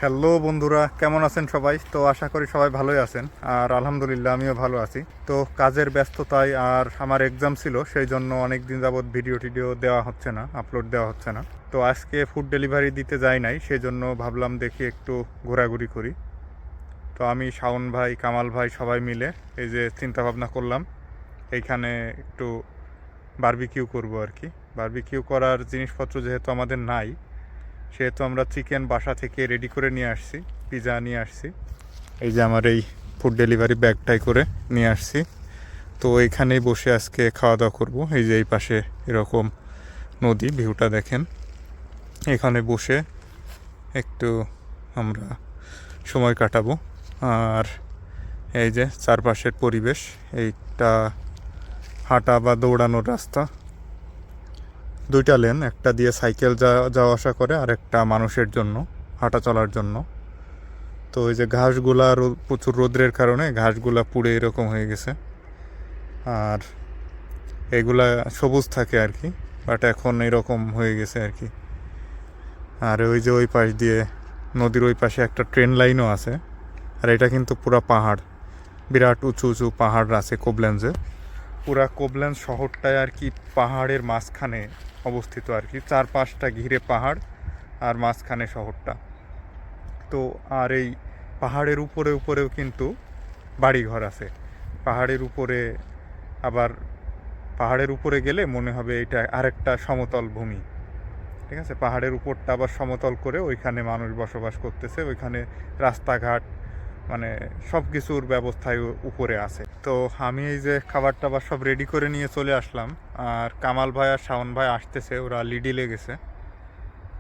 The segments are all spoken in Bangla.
হ্যালো বন্ধুরা, কেমন আছেন সবাই? তো আশা করি সবাই ভালোই আছেন। আর আলহামদুলিল্লাহ আমিও ভালো আছি। তো কাজের ব্যস্ততায় আর আমার এক্সাম ছিল, সেই জন্য অনেক দিন যাবৎ ভিডিও টিডিও দেওয়া হচ্ছে না, আপলোড দেওয়া হচ্ছে না। তো আজকে ফুড ডেলিভারি দিতে যাই নাই, সেই জন্য ভাবলাম দেখি একটু ঘোরাঘুরি করি। তো আমি, শাওন ভাই, কামাল ভাই সবাই মিলে এই যে চিন্তা ভাবনা করলাম এইখানে একটু বারবিকিউ করব আর কি। বারবিকিউ করার জিনিসপত্র যেহেতু আমাদের নাই, সেহেতু আমরা চিকেন বাসা থেকে রেডি করে নিয়ে আসছি, পিৎজা নিয়ে আসছি। এই যে আমার এই ফুড ডেলিভারি ব্যাগটাই করে নিয়ে আসছি। তো এইখানেই বসে আজকে খাওয়া দাওয়া করব। এই যে এই পাশে এরকম নদী, ভিউটা দেখেন। এখানে বসে একটু আমরা সময় কাটাবো। আর এই যে চারপাশের পরিবেশ, এইটা হাঁটা বা দৌড়ানোর রাস্তা। দুইটা লেন, একটা দিয়ে সাইকেল যাওয়া আসা করে আর একটা মানুষের জন্য হাঁটা চলার জন্য। তো ওই যে ঘাসগুলা প্রচুর রোদ্রের কারণে ঘাসগুলা পুড়ে এরকম হয়ে গেছে, আর এগুলা সবুজ থাকে আর কি, বাট এখন এরকম হয়ে গেছে আর কি। আর ওই যে ওই পাশ দিয়ে নদীর ওই পাশে একটা ট্রেন লাইনও আছে। আর এটা কিন্তু পুরা পাহাড়, বিরাট উঁচু উঁচু পাহাড় আছে কোবলেন্সে। পুরা কোবলেন্স শহরটায় আর কি পাহাড়ের মাঝখানে অবস্থিত আর কি, চারপাশটা ঘিরে পাহাড় আর মাঝখানে শহরটা। তো আর এই পাহাড়ের উপরেও কিন্তু বাড়িঘর আছে। পাহাড়ের উপরে আবার, পাহাড়ের উপরে গেলে মনে হবে এটা আরেকটা সমতল ভূমি। ঠিক আছে, পাহাড়ের উপরটা আবার সমতল করে ওইখানে মানুষ বসবাস করতেছে, ওইখানে রাস্তাঘাট মানে সব কিছুর ব্যবস্থায় উপরে আছে। তো আমি এই যে খাবার টাবার সব রেডি করে নিয়ে চলে আসলাম। আর কামাল ভাই আর শাওন ভাই আসতেছে, ওরা লিডিলে গেছে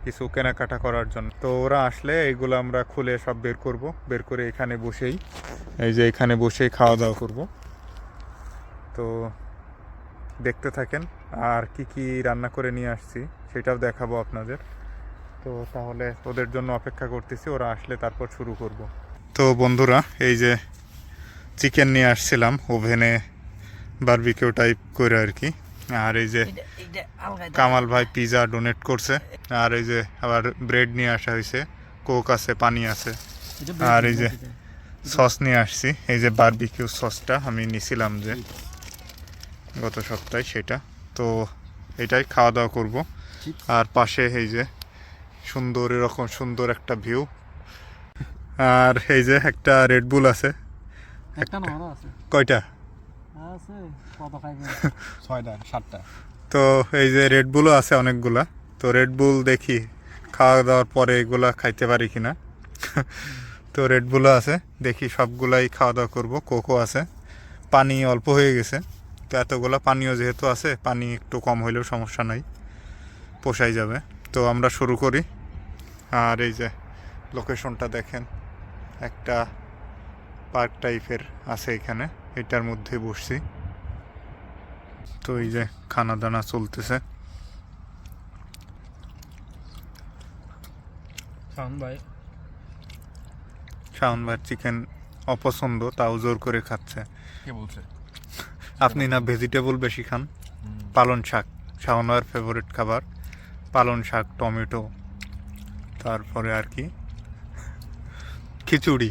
কিছু কেনাকাটা করার জন্য। তো ওরা আসলে এইগুলো আমরা খুলে সব বের করব, বের করে এখানে বসেই, এই যে এখানে বসেই খাওয়া দাওয়া করব। তো দেখতে থাকেন, আর কি কি রান্না করে নিয়ে আসছি সেটাও দেখাবো আপনাদের। তো তাহলে ওদের জন্য অপেক্ষা করতেছি, ওরা আসলে তারপর শুরু করব। তো বন্ধুরা, এই যে চিকেন নিয়ে আসছিলাম ওভেনে বারবিকিউ টাইপ করে আর কি। আর এই যে কামাল ভাই পিৎজা ডোনেট করছে। আর এই যে আবার ব্রেড নিয়ে আসা হয়েছে, কোক আছে, পানি আছে। আর এই যে সস নিয়ে আসছি, এই যে বারবিকিউ সসটা আমি নিছিলাম যে গত সপ্তাহে, সেটা। তো এটাই খাওয়া দাওয়া করব। আর পাশে এই যে সুন্দর, এরকম সুন্দর একটা ভিউ। আর এই যে একটা রেডবুল আছে। কয়টা? ছয়টা সাতটা। তো এই যে রেডবুলও আছে অনেকগুলা। তো রেডবুল দেখি খাওয়া দাওয়ার পরে এগুলা খাইতে পারি কিনা। তো রেডবুলও আছে, দেখি সবগুলাই খাওয়া দাওয়া করবো। কোকো আছে, পানি অল্প হয়ে গেছে। তো এতগুলা পানিও যেহেতু আছে, পানি একটু কম হইলেও সমস্যা নাই, পোষাই যাবে। তো আমরা শুরু করি। আর এই যে লোকেশনটা দেখেন, একটা পার্ক টাইপের আছে এখানে, এটার মধ্যে বসছি। তো এই যে খানা দানা চলতেছে। শাওন ভাই চিকেন অপছন্দ, তাও জোর করে খাচ্ছে। কে বলছে? আপনি না ভেজিটেবল বেশি খান। পালন শাক শাওন ভাইয়ের ফেভারিট খাবার, পালন শাক, টমেটো, তারপরে আর কি খিচুড়ি।